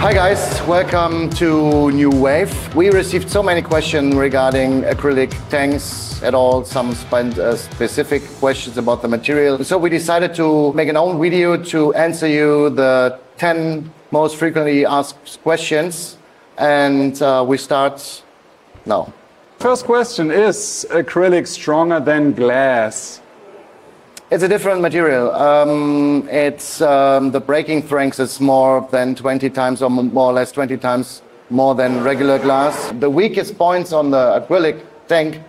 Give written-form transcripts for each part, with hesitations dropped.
Hi guys, welcome to New Wave. We received so many questions regarding acrylic tanks at all, some specific questions about the material. So we decided to make an own video to answer you the 10 most frequently asked questions, and we start now. First question, is acrylic stronger than glass? It's a different material. The breaking strength is more than 20 times or more or less 20 times more than regular glass. The weakest points on the acrylic tank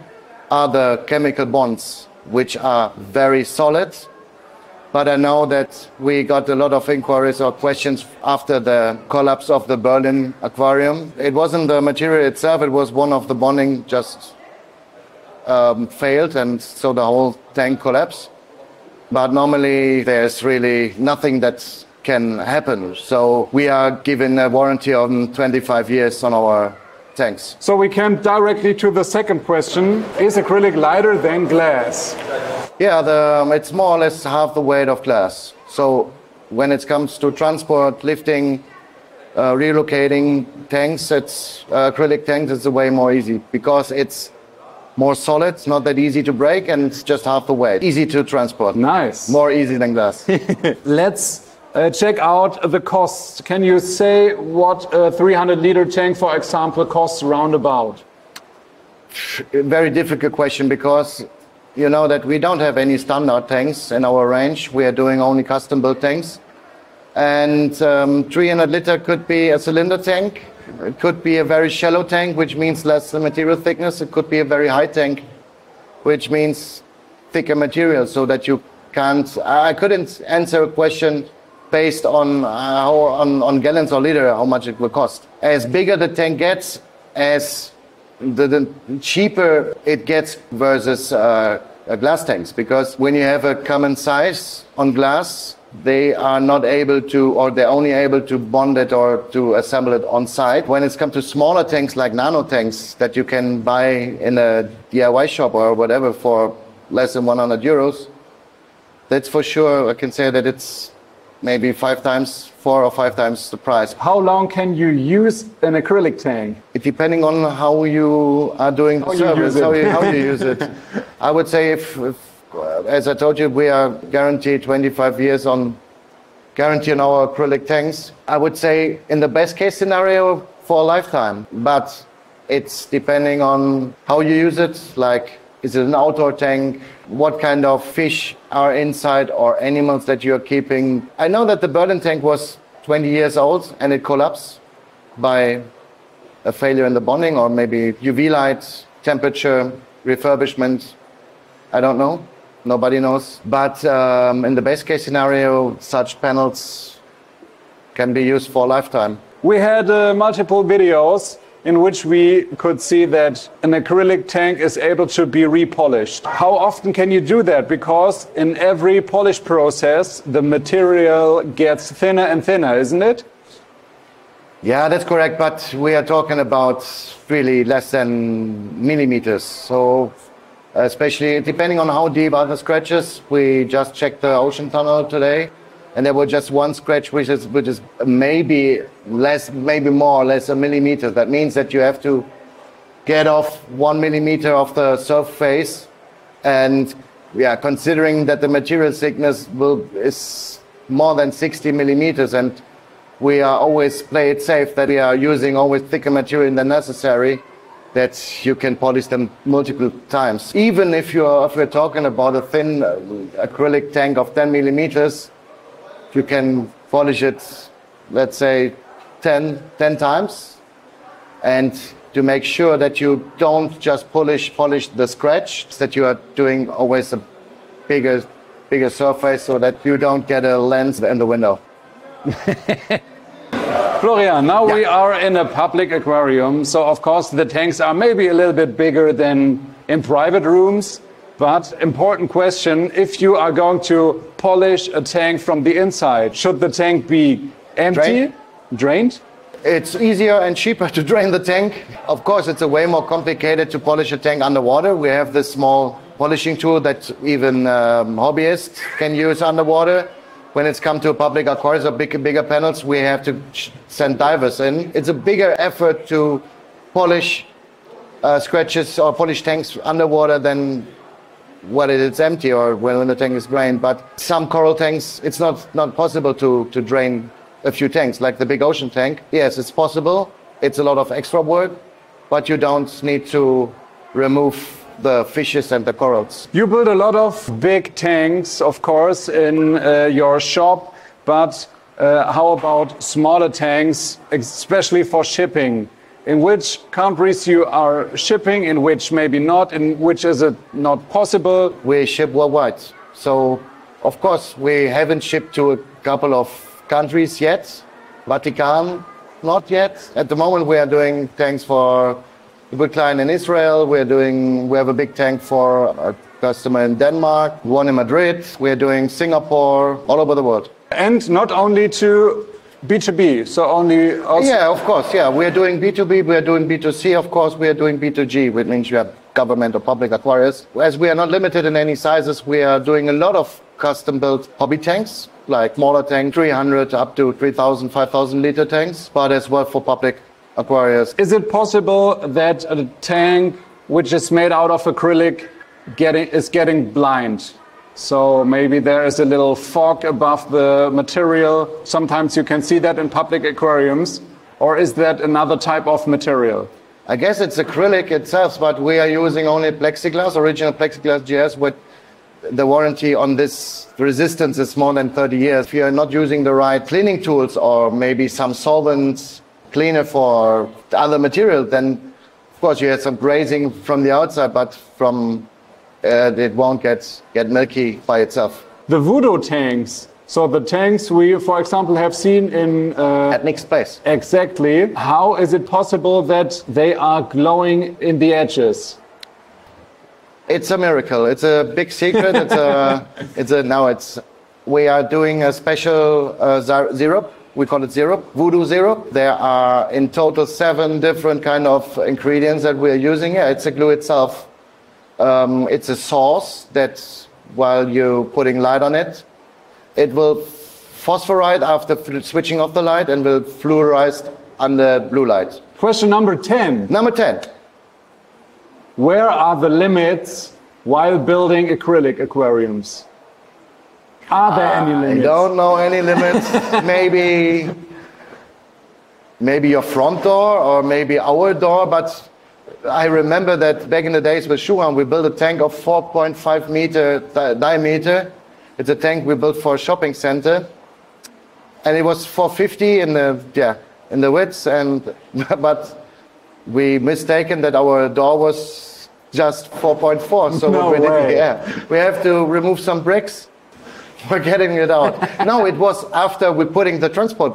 are the chemical bonds, which are very solid. But I know that we got a lot of inquiries or questions after the collapse of the Berlin Aquarium. It wasn't the material itself, it was one of the bonding just failed, and so the whole tank collapsed. But normally there's really nothing that can happen. So we are given a warranty on 25 years on our tanks. So we come directly to the second question. Is acrylic lighter than glass? Yeah, it's more or less half the weight of glass. So when it comes to transport, lifting, relocating tanks, acrylic tanks is way more easy because it's more solid, it's not that easy to break, and it's just half the weight. Easy to transport. Nice. More easy than glass. Let's check out the costs. Can you say what a 300-liter tank, for example, costs roundabout? Very difficult question because you know that we don't have any standard tanks in our range. We are doing only custom-built tanks. And 300 liter could be a cylinder tank. It could be a very shallow tank, which means less material thickness. It could be a very high tank, which means thicker material, so that you can't... I couldn't answer a question based on gallons or liter, how much it will cost. As bigger the tank gets, as the cheaper it gets versus glass tanks. Because when you have a common size on glass, they are not able to, or they're only able to bond it or to assemble it on site. When it's come to smaller tanks like nano tanks that you can buy in a DIY shop or whatever for less than 100 euros, that's for sure, I can say that it's maybe 4 or 5 times the price. How long can you use an acrylic tank? It depending on how you are doing the service, how you use it. I would say if as I told you, we are guaranteed 25 years on guarantee on our acrylic tanks. I would say in the best case scenario for a lifetime, but it's depending on how you use it. Like, is it an outdoor tank? What kind of fish are inside or animals that you're keeping? I know that the Berlin tank was 20 years old and it collapsed by a failure in the bonding or maybe UV light, temperature, refurbishment. I don't know. Nobody knows. But in the best case scenario, such panels can be used for a lifetime. We had multiple videos in which we could see that an acrylic tank is able to be repolished. How often can you do that? Because in every polish process, the material gets thinner and thinner, isn't it? Yeah, that's correct. But we are talking about really less than millimeters. So especially depending on how deep are the scratches. We just checked the ocean tunnel today, and there was just one scratch which is maybe less, maybe more or less a millimeter. That means that you have to get off 1 millimeter of the surface, and yeah, considering that the material thickness is more than 60 millimeters, and we are always play it safe that we are using always thicker material than necessary, that you can polish them multiple times. Even if we're talking about a thin acrylic tank of 10 millimeters, you can polish it, let's say, 10 times. And to make sure that you don't just polish the scratch, that you are doing always a bigger surface so that you don't get a lens in the window. Florian, now we are in a public aquarium, so of course the tanks are maybe a little bit bigger than in private rooms, but important question, if you are going to polish a tank from the inside, should the tank be empty? Drained? It's easier and cheaper to drain the tank. Of course, it's a way more complicated to polish a tank underwater. We have this small polishing tool that even hobbyists can use underwater. when it's come to public aquariums or bigger panels, we have to send divers in. It's a bigger effort to polish scratches or polish tanks underwater than when it's empty or when the tank is drained. But some coral tanks, it's not possible to drain a few tanks, like the big ocean tank. Yes, it's possible. It's a lot of extra work, but you don't need to remove the fishes and the corals. You build a lot of big tanks, of course, in your shop, but how about smaller tanks, especially for shipping? In which countries you are shipping, in which maybe not, in which is it not possible? We ship worldwide. So, of course, we haven't shipped to a couple of countries yet. Vatican, not yet. At the moment, we are doing tanks for a good client in Israel. We have a big tank for a customer in Denmark, one in Madrid. We are doing Singapore, all over the world. And not only to B2B, so only also... Yeah, of course, yeah. We are doing B2B, we are doing B2C, of course, we are doing B2G, which means you have government or public aquariums. As we are not limited in any sizes, we are doing a lot of custom-built hobby tanks, like smaller tank, 300 up to 3,000, 5,000 liter tanks, but as well for public aquariums. Is it possible that a tank which is made out of acrylic is getting blind? So maybe there is a little fog above the material. Sometimes you can see that in public aquariums. Or is that another type of material? I guess it's acrylic itself, but we are using only plexiglass, original plexiglass GS, with the warranty on this resistance is more than 30 years. If you're not using the right cleaning tools or maybe some solvents cleaner for other material, then of course you have some grazing from the outside, but from it won't get milky by itself. The voodoo tanks, so the tanks we, for example, have seen in... at Nick's place. Exactly. How is it possible that they are glowing in the edges? It's a miracle. It's a big secret. We are doing a special syrup. We call it syrup, voodoo syrup. There are in total 7 different kind of ingredients that we are using. Yeah, it's a glue itself. It's a sauce that while you're putting light on it, it will phosphorite after switching off the light and will fluorize under blue light. Question number 10. Number 10. Where are the limits while building acrylic aquariums? Are there any limits? I don't know any limits. maybe your front door or maybe our door, but I remember that back in the days with Schuhan, we built a tank of 4.5 meter diameter. It's a tank we built for a shopping center, and it was 450 in the width, but we mistaken that our door was just 4.4. So no way. We have to remove some bricks. We're getting it out. No, it was after we putting the transport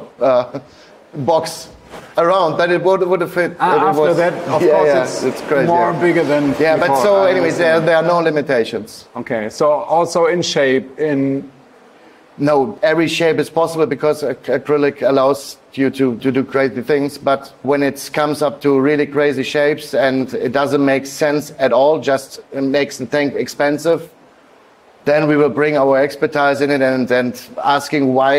box around that it would have fit. After that, of course, it's crazy, more bigger than before. But so anyways, there are no limitations. Okay, so also in shape, No, every shape is possible because acrylic allows you to do crazy things, but when it comes up to really crazy shapes and it doesn't make sense at all, just makes the tank expensive, then we will bring our expertise in it and asking why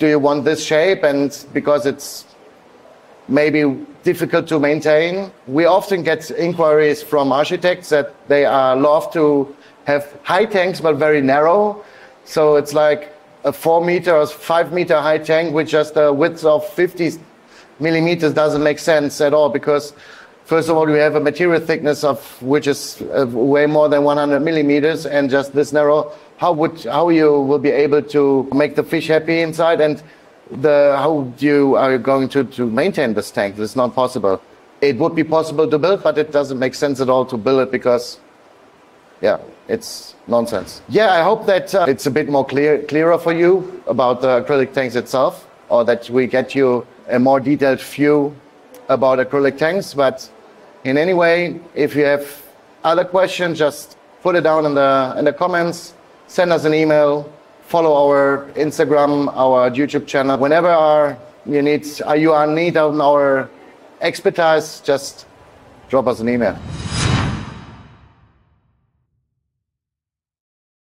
do you want this shape, and because it's maybe difficult to maintain. We often get inquiries from architects that they love to have high tanks but very narrow. So it's like a 4 meter or 5 meter high tank with just a width of 50 millimeters doesn't make sense at all, because first of all, we have a material thickness of which is way more than 100 millimeters, and just this narrow. How you will be able to make the fish happy inside, and how are you going to maintain this tank? It's not possible. It would be possible to build, but it doesn't make sense at all to build it because, it's nonsense. I hope that it's a bit more clearer for you about the acrylic tanks itself, or that we get you a more detailed view about acrylic tanks. But in any way, if you have other questions, just put it down in the comments, send us an email, follow our Instagram, our YouTube channel. Whenever you are in need of our expertise, just drop us an email.